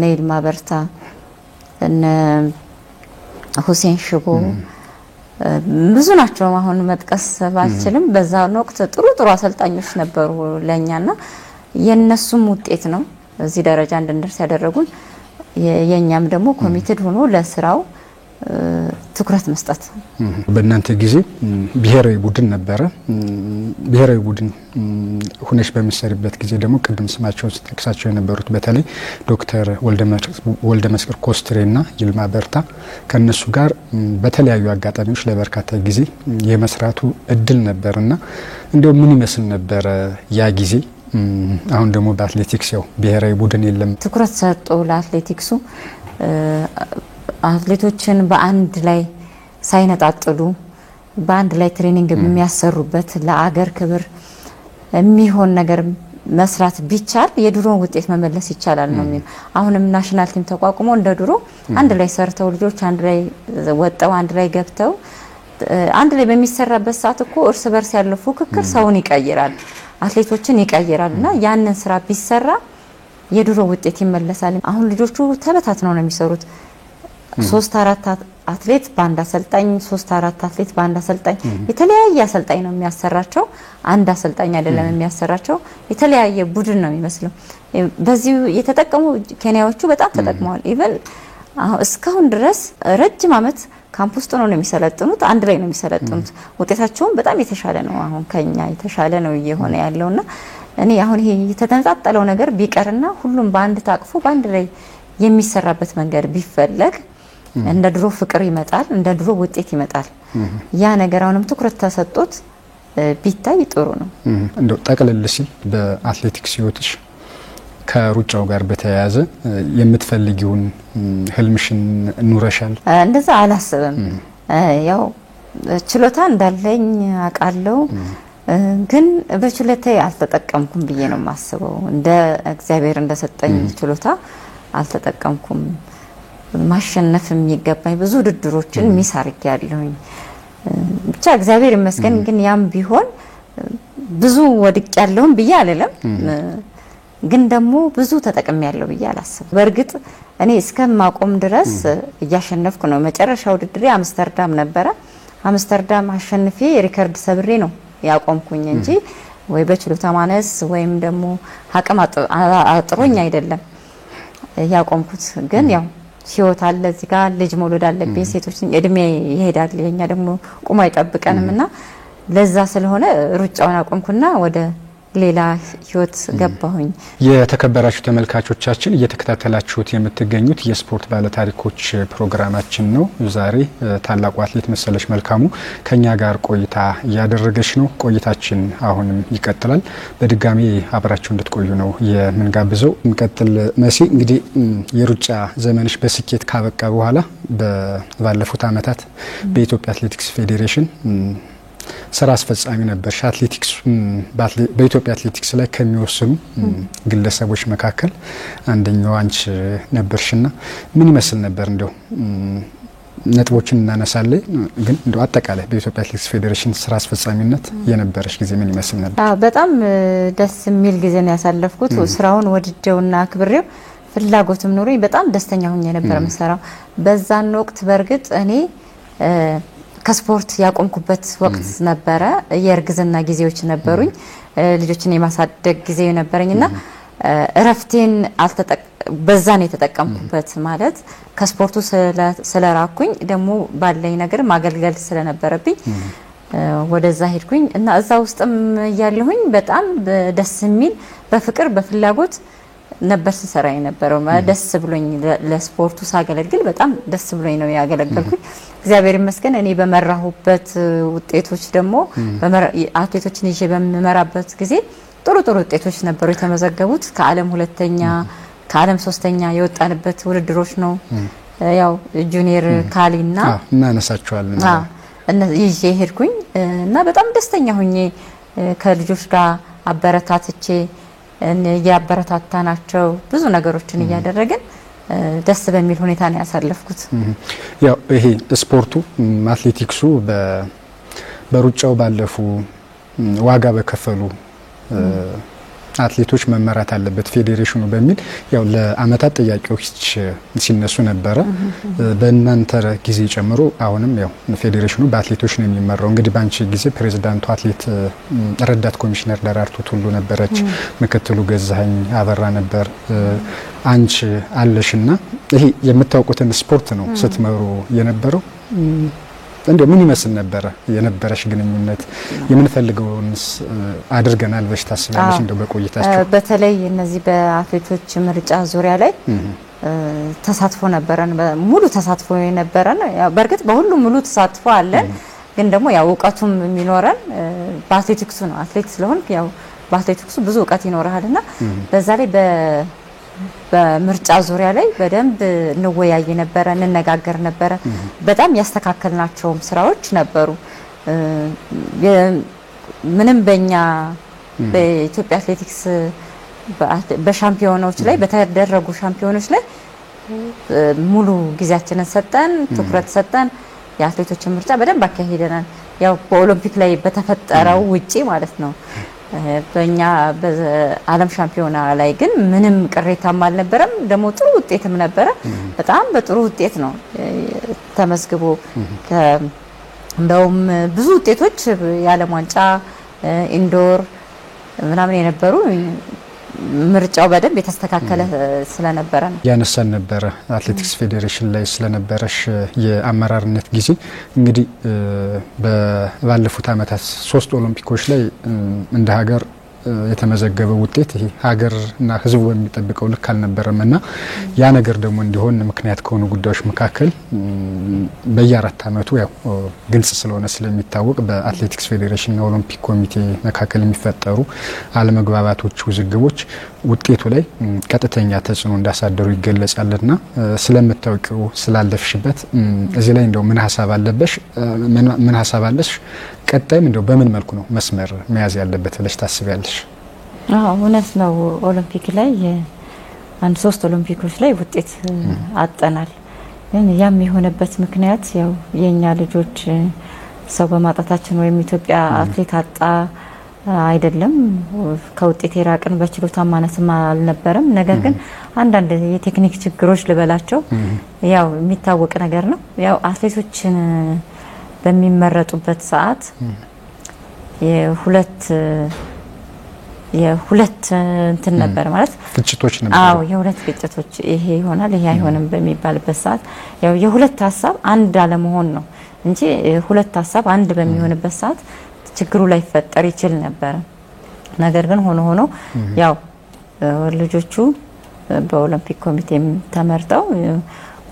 ሜልማ በርታ እነ ሁሴን ሽቦ ብዙ ናቸው። አሁን መጥቀስ ባልችልም በዛ ወቅት ጥሩ አሰልጣኞች ነበሩ ለኛና የነሱም ውጤት ነው እዚህ ደረጃ እንድንደርስ ያደረጉን። የኛም ደግሞ ኮሚትድ ሆኖ ለስራው ትኩረት መስጠት። በእናንተ ጊዜ ብሔራዊ ቡድን ነበረ። ብሔራዊ ቡድን ሆነሽ በሚሰሪበት ጊዜ ደግሞ ቅድም ስማቸውን ተጠቅሳቸው የነበሩት በተለይ ዶክተር ወልደመስቀል ኮስትሬና ይልማ በርታ ከነሱ ጋር በተለያዩ አጋጣሚዎች ለበርካታ ጊዜ የመስራቱ እድል ነበርና እንደው ምን ይመስል ነበር ያ ጊዜ? አሁን ደግሞ በአትሌቲክስ ያው ብሔራዊ ቡድን የለም። ትኩረት ሰጥቶ ለአትሌቲክሱ አትሌቶችን በአንድ ላይ ሳይነጣጥሉ በአንድ ላይ ትሬኒንግ የሚያሰሩበት ለአገር ክብር የሚሆን ነገር መስራት ቢቻል የድሮን ውጤት መመለስ ይቻላል ነው የሚል። አሁንም ናሽናል ቲም ተቋቁሞ እንደ ድሮ አንድ ላይ ሰርተው ልጆች አንድ ላይ ወጣው አንድ ላይ ገብተው አንድ ላይ በሚሰራበት ሰዓት እኮ እርስ በርስ ያለው ፉክክር ሰውን ይቀይራል፣ አትሌቶችን ይቀይራልና ያንን ስራ ቢሰራ የድሮ ውጤት ይመለሳል። አሁን ልጆቹ ተበታትነው ነው የሚሰሩት። 3-4 አትሌት ባንድ አሰልጣኝ 3-4 አትሌት ባንድ አሰልጣኝ የተለያየ አሰልጣኝ ነው የሚያሰራቸው። አንድ አሰልጣኝ አይደለም የሚያሰራቸው፣ የተለያየ ቡድን ነው የሚመስለው። በዚህ የተጠቀሙ ኬንያዎቹ በጣም ተጠቅመዋል። ኢቨን እስካሁን ድረስ ረጅም አመት ካምፕ ውስጥ ነው የሚሰለጥኑት፣ አንድ ላይ ነው የሚሰለጥኑት። ውጤታቸውም በጣም የተሻለ ነው፣ አሁን ከኛ የተሻለ ነው እየሆነ ያለውና እኔ አሁን ይሄ የተነጣጠለው ነገር ቢቀርና ሁሉም በአንድ ታቅፎ በአንድ ላይ የሚሰራበት መንገድ ቢፈለግ እንደ ድሮ ፍቅር ይመጣል፣ እንደ ድሮ ውጤት ይመጣል። ያ ነገር አሁንም ትኩረት ተሰጥቶት ቢታይ ጥሩ ነው። እንደው ጠቅለል ሲል በአትሌቲክስ ህይወትሽ ከሩጫው ጋር በተያያዘ የምትፈልጊውን ህልምሽን ኑረሻል? እንደዛ አላስብም። ያው ችሎታ እንዳለኝ አውቃለሁ፣ ግን በችሎታዬ አልተጠቀምኩም ብዬ ነው የማስበው። እንደ እግዚአብሔር እንደሰጠኝ ችሎታ አልተጠቀምኩም። ማሸነፍ የሚገባኝ ብዙ ውድድሮችን ሚስ አድርጌያለሁኝ። ብቻ እግዚአብሔር ይመስገን። ግን ያም ቢሆን ብዙ ወድቄያለሁም ብዬ አልልም፣ ግን ደግሞ ብዙ ተጠቅሜያለሁ ብዬ አላስብም። በእርግጥ እኔ እስከማቆም ድረስ እያሸነፍኩ ነው። መጨረሻ ውድድሬ አምስተርዳም ነበረ። አምስተርዳም አሸንፌ ሪከርድ ሰብሬ ነው ያቆምኩኝ እንጂ ወይ በችሎታ ማነስ ወይም ደግሞ አቅም አጥሮኝ አይደለም ያቆምኩት። ግን ያው ህይወት አለ፣ እዚህ ጋር ልጅ መውለድ አለብኝ። ሴቶች እድሜ ይሄዳል፣ የኛ ደግሞ ቁም አይጠብቀንምና ለዛ ስለሆነ ሩጫውን አቆምኩና ወደ ሌላ ህይወት ገባሁኝ። የተከበራችሁ ተመልካቾቻችን እየተከታተላችሁት የምትገኙት የስፖርት ባለታሪኮች ፕሮግራማችን ነው። ዛሬ ታላቁ አትሌት መሰለሽ መልካሙ ከኛ ጋር ቆይታ እያደረገች ነው። ቆይታችን አሁንም ይቀጥላል። በድጋሚ አብራችሁ እንድትቆዩ ነው የምንጋብዘው። እንቀጥል። መሲ እንግዲህ የሩጫ ዘመንሽ በስኬት ካበቃ በኋላ ባለፉት አመታት በኢትዮጵያ አትሌቲክስ ፌዴሬሽን ስራ አስፈጻሚ ነበር። አትሌቲክስ በኢትዮጵያ አትሌቲክስ ላይ ከሚወስኑ ግለሰቦች መካከል አንደኛው አንቺ ነበርሽና ምን ይመስል ነበር? እንደው ነጥቦችን እናነሳለን፣ ግን እንደው አጠቃላይ በኢትዮጵያ አትሌቲክስ ፌዴሬሽን ስራ አስፈጻሚነት የነበረሽ ጊዜ ምን ይመስል ነበር? በጣም ደስ የሚል ጊዜ ነው ያሳለፍኩት። ስራውን ወድጀውና አክብሬው ፍላጎትም ኖሮኝ በጣም ደስተኛ ሆኜ ነበር መሰራው። በዛን ወቅት በርግጥ እኔ ከስፖርት ያቆምኩበት ወቅት ነበረ። የእርግዝና ጊዜዎች ነበሩኝ፣ ልጆችን የማሳደግ ጊዜ ነበርኝና እረፍቴን በዛን የተጠቀምኩበት ማለት ከስፖርቱ ስለራኩኝ ደግሞ ባለኝ ነገር ማገልገል ስለነበረብኝ ወደዛ ሄድኩኝ እና እዛ ውስጥም ያለሁኝ በጣም ደስ የሚል በፍቅር በፍላጎት ነበር ስሰራ የነበረው። ደስ ብሎኝ ለስፖርቱ ሳገለግል በጣም ደስ ብሎኝ ነው ያገለገልኩኝ። እግዚአብሔር ይመስገን። እኔ በመራሁበት ውጤቶች ደግሞ አትሌቶችን ይዤ በመመራበት ጊዜ ጥሩ ውጤቶች ነበሩ የተመዘገቡት። ከዓለም ሁለተኛ ከዓለም ሶስተኛ የወጣንበት ውድድሮች ነው። ያው ጁኒየር ካሊና እናነሳቸዋለን ይዤ ሄድኩኝ እና በጣም ደስተኛ ሆኜ ከልጆች ጋር አበረታትቼ ያበረታታናቸው ብዙ ነገሮችን እያደረግን ደስ በሚል ሁኔታ ነው ያሳለፍኩት። ያው ይሄ ስፖርቱ አትሌቲክሱ በሩጫው ባለፉ ዋጋ በከፈሉ አትሌቶች መመራት አለበት ፌዴሬሽኑ በሚል ያው ለአመታት ጥያቄዎች ሲነሱ ነበረ። በእናንተ ጊዜ ጨምሮ አሁንም ያው ፌዴሬሽኑ በአትሌቶች ነው የሚመራው። እንግዲህ ባንቺ ጊዜ ፕሬዝዳንቱ አትሌት ረዳት ኮሚሽነር ደራርቱ ቱሉ ነበረች፣ ምክትሉ ገዛኸኝ አበራ ነበር። አንቺ አለሽና ይሄ የምታውቁትን ስፖርት ነው ስትመሩ የነበረው። እንዴ ምን ይመስል ነበር የነበረሽ ግንኙነት? የምንፈልገውንስ አድርገናል ብለሽ ታስቢያለሽ? እንደው በቆይታችሁ በተለይ እነዚህ በአትሌቶች ምርጫ ዙሪያ ላይ ተሳትፎ ነበረን፣ ሙሉ ተሳትፎ የነበረን። ያው በርግጥ በሁሉም ሙሉ ተሳትፎ አለን፣ ግን ደግሞ ያው እውቀቱም የሚኖረን በአትሌቲክሱ ነው። አትሌት ስለሆንክ ያው በአትሌቲክሱ ብዙ እውቀት ይኖርሃልና በዛ ላይ በምርጫ ዙሪያ ላይ በደንብ እንወያይ ነበረ፣ እንነጋገር ነበረ። በጣም ያስተካከልናቸው ስራዎች ነበሩ። ምንም በእኛ በኢትዮጵያ አትሌቲክስ በሻምፒዮኖች ላይ በተደረጉ ሻምፒዮኖች ላይ ሙሉ ጊዜያችንን ሰጠን፣ ትኩረት ሰጠን። የአትሌቶችን ምርጫ በደንብ አካሂደናል። ያው በኦሎምፒክ ላይ በተፈጠረው ውጪ ማለት ነው። በእኛ በዓለም ሻምፒዮና ላይ ግን ምንም ቅሬታም አልነበረም። ደግሞ ጥሩ ውጤትም ነበረ። በጣም በጥሩ ውጤት ነው ተመስግቦ እንደውም ብዙ ውጤቶች የዓለም ዋንጫ ኢንዶር ምናምን የነበሩ ምርጫው በደንብ የተስተካከለ ስለነበረ ነው ያነሳን ነበረ። አትሌቲክስ ፌዴሬሽን ላይ ስለነበረሽ የአመራርነት ጊዜ እንግዲህ ባለፉት አመታት 3 ኦሎምፒኮች ላይ እንደ ሀገር የተመዘገበው ውጤት ይሄ ሀገርና ህዝቡ የሚጠብቀው ልክ አልነበረምና ያ ነገር ደግሞ እንዲሆን ምክንያት ከሆኑ ጉዳዮች መካከል በየ4 አመቱ ያው ግልጽ ስለሆነ ስለሚታወቅ በአትሌቲክስ ፌዴሬሽንና ኦሎምፒክ ኮሚቴ መካከል የሚፈጠሩ አለመግባባቶች፣ ውዝግቦች ውጤቱ ላይ ቀጥተኛ ተጽዕኖ እንዳሳደሩ ይገለጻልና ስለምታውቂው ስላለፍሽበት እዚህ ላይ እንደው ምን ሀሳብ አለሽ? ቀጣይም እንደው በምን መልኩ ነው መስመር መያዝ ያለበት ብለሽ ታስቢያለሽ? እውነት ነው። ኦሎምፒክ ላይ 3 ኦሎምፒኮች ላይ ውጤት አጠናል። ያም የሆነበት ምክንያት ያው የኛ ልጆች ሰው በማጣታችን ወይም ኢትዮጵያ አትሌት አጣ አይደለም። ከውጤት የራቅን በችሎታ ማነስም አልነበረም። ነገር ግን አንዳንድ የቴክኒክ ችግሮች ልበላቸው ያው የሚታወቅ ነገር ነው። ያው አትሌቶችን በሚመረጡበት ሰዓት የሁለት እንትን ነበር ማለት ግጭቶች ነበር። የሁለት ግጭቶች ይሄ ይሆናል ይሄ አይሆንም በሚባልበት ሰዓት ያው የሁለት ሀሳብ አንድ አለመሆን ነው እንጂ ሁለት ሀሳብ አንድ በሚሆንበት ሰዓት ችግሩ ላይ ፈጠር ይችል ነበር። ነገር ግን ሆኖ ያው ልጆቹ በኦሎምፒክ ኮሚቴም ተመርጠው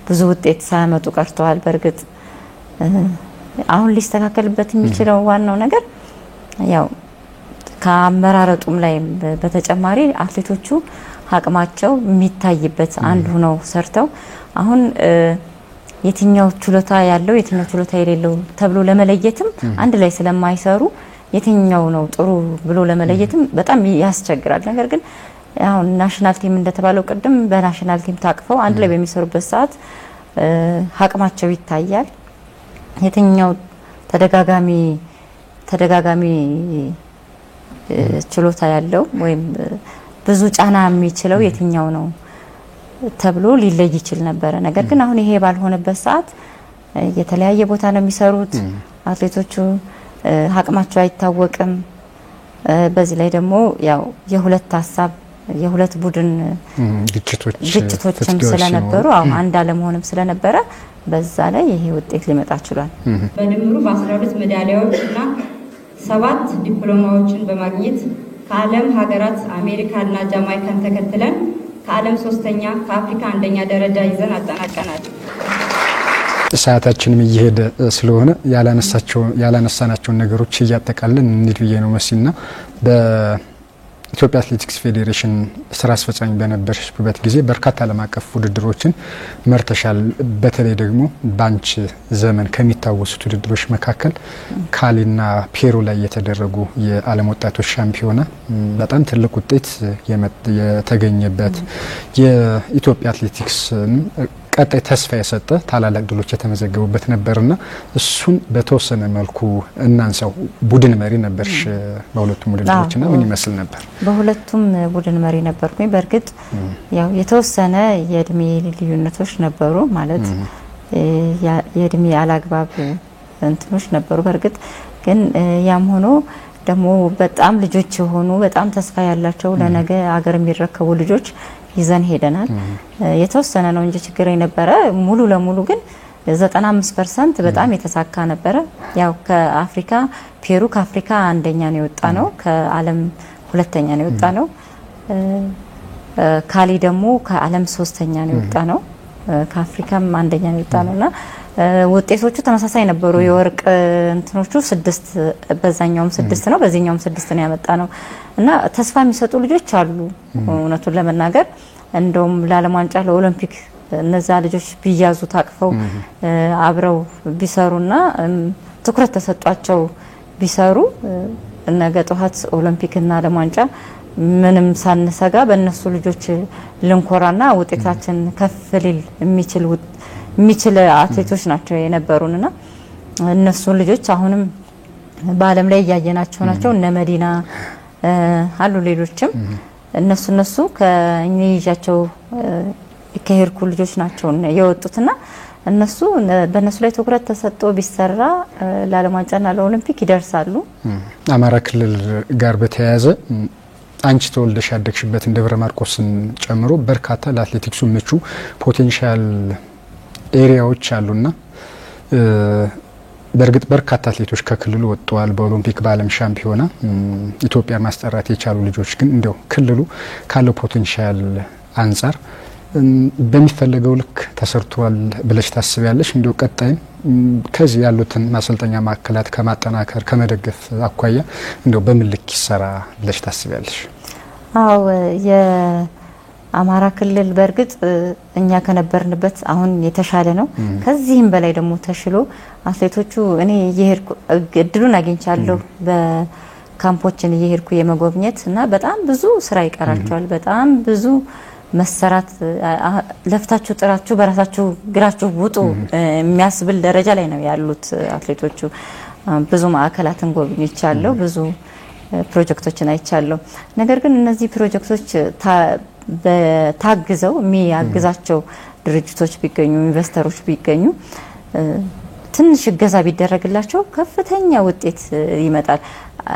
ብዙ ውጤት ሳያመጡ ቀርተዋል። በርግጥ አሁን ሊስተካከልበት የሚችለው ዋናው ነገር ያው ከአመራረጡም ላይ በተጨማሪ አትሌቶቹ አቅማቸው የሚታይበት አንድ ሆነው ሰርተው አሁን የትኛው ችሎታ ያለው የትኛው ችሎታ የሌለው ተብሎ ለመለየትም አንድ ላይ ስለማይሰሩ የትኛው ነው ጥሩ ብሎ ለመለየትም በጣም ያስቸግራል። ነገር ግን አሁን ናሽናል ቲም እንደተባለው ቅድም በናሽናል ቲም ታቅፈው አንድ ላይ በሚሰሩበት ሰዓት አቅማቸው ይታያል። የትኛው ተደጋጋሚ ችሎታ ያለው ወይም ብዙ ጫና የሚችለው የትኛው ነው ተብሎ ሊለይ ይችል ነበር። ነገር ግን አሁን ይሄ ባልሆነበት ሰዓት የተለያየ ቦታ ነው የሚሰሩት አትሌቶቹ፣ አቅማቸው አይታወቅም። በዚህ ላይ ደግሞ ያው የሁለት ሀሳብ የሁለት ቡድን ግጭቶችም ስለነበሩ አንድ አለመሆንም ስለነበረ በዛ ላይ ይሄ ውጤት ሊመጣ ችሏል። በድምሩ በ12 ሜዳሊያዎችና 7 ዲፕሎማዎችን በማግኘት ከዓለም ሀገራት አሜሪካና ጃማይካን ተከትለን ከዓለም 3ኛ ከአፍሪካ 1ኛ ደረጃ ይዘን አጠናቀናል። ሰዓታችንም እየሄደ ስለሆነ ያላነሳናቸውን ነገሮች እያጠቃለን እንሂድ ብዬ ነው መሲና ኢትዮጵያ አትሌቲክስ ፌዴሬሽን ስራ አስፈጻሚ በነበርሽበት ጊዜ በርካታ ዓለም አቀፍ ውድድሮችን መርተሻል። በተለይ ደግሞ ባንች ዘመን ከሚታወሱት ውድድሮች መካከል ካሊና ፔሩ ላይ የተደረጉ የዓለም ወጣቶች ሻምፒዮና በጣም ትልቅ ውጤት የተገኘበት የኢትዮጵያ አትሌቲክስ ቀጣይ ተስፋ የሰጠ ታላላቅ ድሎች የተመዘገቡበት ነበርና እሱን በተወሰነ መልኩ እናንሳው። ቡድን መሪ ነበርሽ በሁለቱም ውድድሮችና ምን ይመስል ነበር? በሁለቱም ቡድን መሪ ነበርኩኝ። በርግጥ ያው የተወሰነ የእድሜ ልዩነቶች ነበሩ፣ ማለት የእድሜ አላግባብ እንትኖች ነበሩ። በርግጥ ግን ያም ሆኖ ደግሞ በጣም ልጆች የሆኑ በጣም ተስፋ ያላቸው ለነገ አገር የሚረከቡ ልጆች ይዘን ሄደናል። የተወሰነ ነው እንጂ ችግር የነበረ ሙሉ ለሙሉ ግን 95% በጣም የተሳካ ነበረ። ያው ከአፍሪካ ፔሩ ከአፍሪካ አንደኛ ነው የወጣ ነው፣ ከዓለም ሁለተኛ ነው የወጣ ነው። ካሊ ደግሞ ከዓለም ሶስተኛ ነው የወጣ ነው፣ ከአፍሪካም አንደኛ ነው የወጣ ነውና ውጤቶቹ ተመሳሳይ ነበሩ። የወርቅ እንትኖቹ 6 በዛኛውም 6 ነው በዚህኛውም 6 ነው ያመጣ ነው እና ተስፋ የሚሰጡ ልጆች አሉ። እውነቱን ለመናገር እንደውም ለዓለም ዋንጫ ለኦሎምፒክ እነዛ ልጆች ቢያዙ ታቅፈው አብረው ቢሰሩና ትኩረት ተሰጧቸው ቢሰሩ ነገ ጠዋት ኦሎምፒክና ዓለም ዋንጫ ምንም ሳንሰጋ በእነሱ ልጆች ልንኮራና ውጤታችን ከፍ ሊል የሚችል አትሌቶች ናቸው የነበሩንና እነሱ ልጆች አሁንም በዓለም ላይ ያያየናቸው ናቸው። እነ መዲና አሉ ሌሎችም እነሱ ከእኛቸው ከሄርኩ ልጆች ናቸው የወጡትና በእነሱ ላይ ትኩረት ተሰጥቶ ቢሰራ ለዓለም ዋንጫና ለኦሎምፒክ ይደርሳሉ። አማራ ክልል ጋር በተያያዘ አንቺ ተወልደሽ ያደግሽበትን ደብረ ማርቆስን ጨምሮ በርካታ ለአትሌቲክሱ ምቹ ፖቴንሻል ኤሪያዎች አሉና በርግጥ በርካታ አትሌቶች ከክልሉ ወጥተዋል። በኦሎምፒክ በዓለም ሻምፒዮና ኢትዮጵያ ማስጠራት የቻሉ ልጆች ግን እንደው ክልሉ ካለው ፖቴንሻል አንፃር በሚፈለገው ልክ ተሰርቷል ብለሽ ታስቢያለሽ? እንደው ቀጣይም ከዚህ ያሉትን ማሰልጠኛ ማዕከላት ከማጠናከር ከመደገፍ አኳያ እንደው በምን ልክ ይሰራ ብለሽ ታስቢያለሽ? አዎ የአማራ ክልል በርግጥ እኛ ከነበርንበት አሁን የተሻለ ነው። ከዚህም በላይ ደግሞ ተሽሎ አትሌቶቹ እኔ እየሄድኩ እድሉን አግኝቻለሁ በካምፖችን እየሄድኩ የመጎብኘት እና በጣም ብዙ ስራ ይቀራቸዋል። በጣም ብዙ መሰራት ለፍታችሁ ጥራችሁ በራሳችሁ ግራችሁ ውጡ የሚያስብል ደረጃ ላይ ነው ያሉት አትሌቶቹ። ብዙ ማዕከላትን ጎብኝቻለሁ፣ ብዙ ፕሮጀክቶችን አይቻለሁ። ነገር ግን እነዚህ ፕሮጀክቶች ታግዘው የሚያግዛቸው ድርጅቶች ቢገኙ፣ ኢንቨስተሮች ቢገኙ፣ ትንሽ እገዛ ቢደረግላቸው ከፍተኛ ውጤት ይመጣል።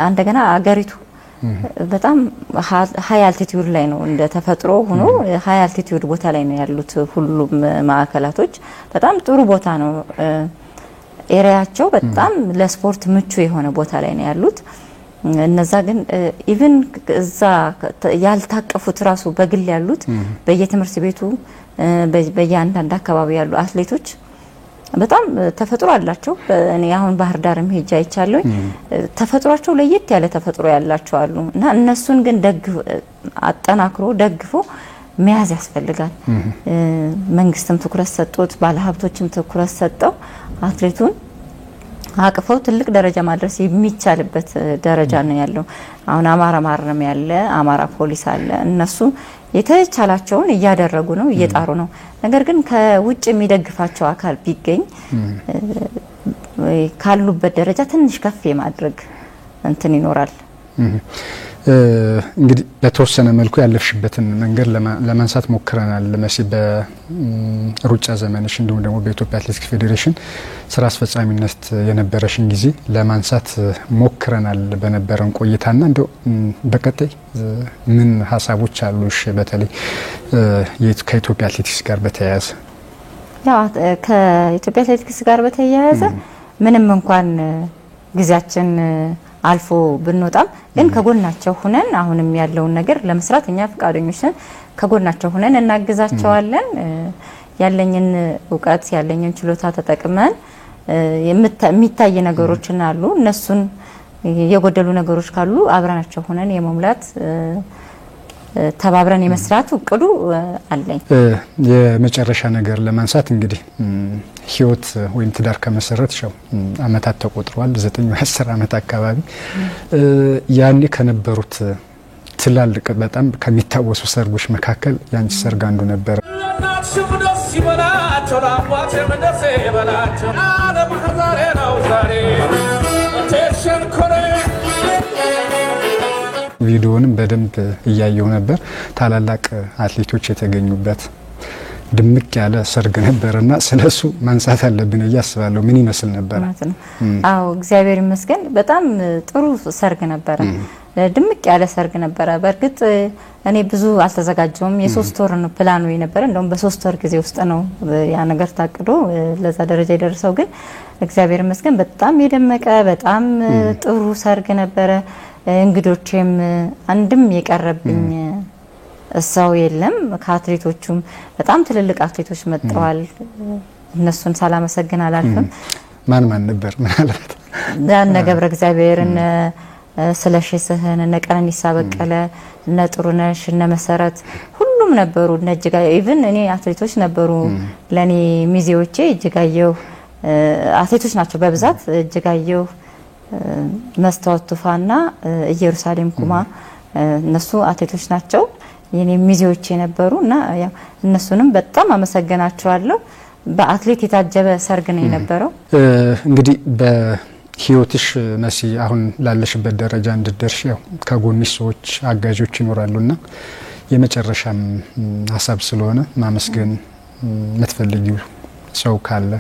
እንደገና አገሪቱ በጣም ሃይ አልቲቲዩድ ላይ ነው እንደ ተፈጥሮ ሆኖ ሃይ አልቲቲዩድ ቦታ ላይ ነው ያሉት ሁሉም ማዕከላቶች። በጣም ጥሩ ቦታ ነው ኤሪያቸው፣ በጣም ለስፖርት ምቹ የሆነ ቦታ ላይ ነው ያሉት። እነዛ ግን ኢቭን እዛ ያልታቀፉት ራሱ በግል ያሉት በየትምህርት ቤቱ በየአንዳንድ አካባቢ ያሉ አትሌቶች በጣም ተፈጥሮ አላቸው። እኔ አሁን ባህር ዳርም ሄጄ አይቻለሁ። ተፈጥሯቸው ለየት ያለ ተፈጥሮ ያላቸው አሉ እና እነሱን ግን አጠናክሮ ደግፎ መያዝ ያስፈልጋል። መንግስትም ትኩረት ሰጥቶት ባለሀብቶችም ትኩረት ሰጠው አትሌቱን አቅፈው ትልቅ ደረጃ ማድረስ የሚቻልበት ደረጃ ነው ያለው። አሁን አማራ ማረም ያለ አማራ ፖሊስ አለ። እነሱ የተቻላቸውን እያደረጉ ነው፣ እየጣሩ ነው። ነገር ግን ከውጭ የሚደግፋቸው አካል ቢገኝ ካሉበት ደረጃ ትንሽ ከፍ የማድረግ እንትን ይኖራል። እንግዲህ በተወሰነ መልኩ ያለፍሽበትን መንገድ ለማንሳት ሞክረናል። ለመሲ በሩጫ ዘመንሽ እንዲሁም ደግሞ በኢትዮጵያ አትሌቲክስ ፌዴሬሽን ስራ አስፈጻሚነት የነበረሽን ጊዜ ለማንሳት ሞክረናል በነበረን ቆይታና እንደው በቀጣይ ምን ሀሳቦች አሉሽ? በተለይ ከኢትዮጵያ አትሌቲክስ ጋር በተያያዘ ያው ከኢትዮጵያ አትሌቲክስ ጋር በተያያዘ ምንም እንኳን ጊዜያችን አልፎ ብንወጣም ግን ከጎናቸው ሆነን አሁንም ያለውን ነገር ለመስራት እኛ ፈቃደኞች ነን። ከጎናቸው ሆነን እናግዛቸዋለን። ያለኝን ዕውቀት ያለኝን ችሎታ ተጠቅመን የሚታይ ነገሮችን አሉ እነሱን የጎደሉ ነገሮች ካሉ አብረናቸው ሆነን የመሙላት ተባብረን የመስራት እቅዱ አለኝ። የመጨረሻ ነገር ለማንሳት እንግዲህ ህይወት ወይም ትዳር ከመሰረትሽ አመታት ተቆጥረዋል 9 ወይ 10 አመት አካባቢ ያኔ ከነበሩት ትላልቅ በጣም ከሚታወሱ ሰርጎች መካከል ያንቺ ሰርግ አንዱ ነበር። ቪዲዮንም በደንብ እያየው ነበር። ታላላቅ አትሌቶች የተገኙበት ድምቅ ያለ ሰርግ ነበርና ስለሱ ማንሳት አለብን እያስባለሁ። ምን ይመስል ነበር? አዎ እግዚአብሔር ይመስገን በጣም ጥሩ ሰርግ ነበር። ድምቅ ያለ ሰርግ ነበር። በርግጥ እኔ ብዙ አልተዘጋጀውም። የ3 ወር ነው ፕላኑ የነበረ። እንደውም በ3 ወር ጊዜ ውስጥ ነው ያ ነገር ታቅዶ ለዛ ደረጃ የደረሰው። ግን እግዚአብሔር ይመስገን በጣም የደመቀ በጣም ጥሩ ሰርግ ነበረ። እንግዶቼም አንድም የቀረብኝ ሰው የለም። ከአትሌቶቹም በጣም ትልልቅ አትሌቶች መጥተዋል። እነሱን ሳላመሰግን አላልፍም። ማን ነበር? ምናልባት ዳነ ገብረ እግዚአብሔር እነ ስለሺ ስህን እነ ቀነኒሳ በቀለ እነ ጥሩነሽ እነ መሰረት ሁሉም ነበሩ። እነ እጅጋየሁ ኢቭን እኔ አትሌቶች ነበሩ ለኔ ሚዜዎቼ። እጅጋየሁ አትሌቶች ናቸው በብዛት እጅጋየሁ መስታወት ቱፋና ኢየሩሳሌም ኩማ እነሱ አትሌቶች ናቸው የኔ ሚዜዎቼ ነበሩና ያው እነሱንም በጣም አመሰግናቸዋለሁ። በአትሌት የታጀበ ሰርግ ነው የነበረው። እንግዲህ በህይወትሽ መሲ አሁን ላለሽበት ደረጃ እንድትደርሺ ያው ከጎንሽ ሰዎች አጋዦች ይኖራሉና የመጨረሻም ሀሳብ ስለሆነ ማመስገን የምትፈልጊው ሰው ካለ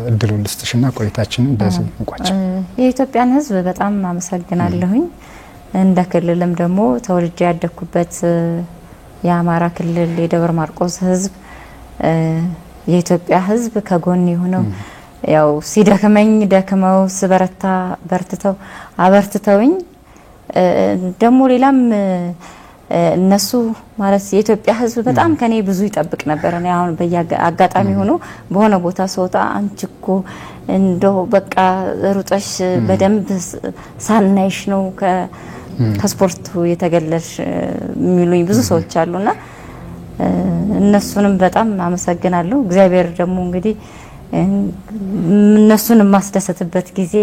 እድሉን ልስጥሽና ቆይታችንን በዚህ እንቋጭ። የኢትዮጵያን ሕዝብ በጣም አመሰግናለሁኝ። እንደ ክልልም ደግሞ ተወልጄ ያደኩበት የአማራ ክልል የደብረ ማርቆስ ሕዝብ የኢትዮጵያ ሕዝብ ከጎን ሆነው ያው ሲደክመኝ ደክመው ስበረታ በርትተው አበርትተውኝ ደግሞ ሌላም እነሱ ማለት የኢትዮጵያ ሕዝብ በጣም ከኔ ብዙ ይጠብቅ ነበር። እኔ አሁን በአጋጣሚ ሆኖ በሆነ ቦታ ሰውታ አንቺኮ እንደው በቃ ሩጠሽ በደንብ ሳናይሽ ነው ከስፖርቱ የተገለልሽ የሚሉኝ ብዙ ሰዎች አሉና እነሱንም በጣም አመሰግናለሁ። እግዚአብሔር ደግሞ እንግዲህ እነሱን ማስደሰትበት ጊዜ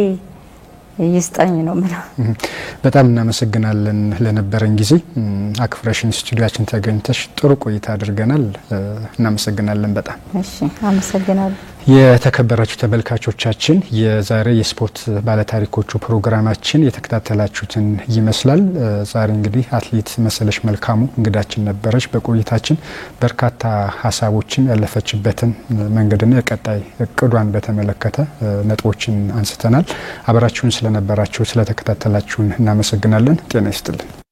ይስጠኝ ነው ማለት። በጣም እናመሰግናለን ለነበረን ጊዜ አክፍሬሽን ስቱዲዮአችን ተገኝተሽ ጥሩ ቆይታ አድርገናል። እናመሰግናለን በጣም። እሺ አመሰግናለሁ። የተከበራችሁ ተመልካቾቻችን የዛሬ የስፖርት ባለታሪኮቹ ፕሮግራማችን የተከታተላችሁትን ይመስላል። ዛሬ እንግዲህ አትሌት መሰለሽ መልካሙ እንግዳችን ነበረች። በቆይታችን በርካታ ሀሳቦችን ያለፈችበትን መንገድና የቀጣይ እቅዷን በተመለከተ ነጥቦችን አንስተናል። አብራችሁን ስለነበራችሁ ስለተከታተላችሁን እናመሰግናለን። ጤና ይስጥልን።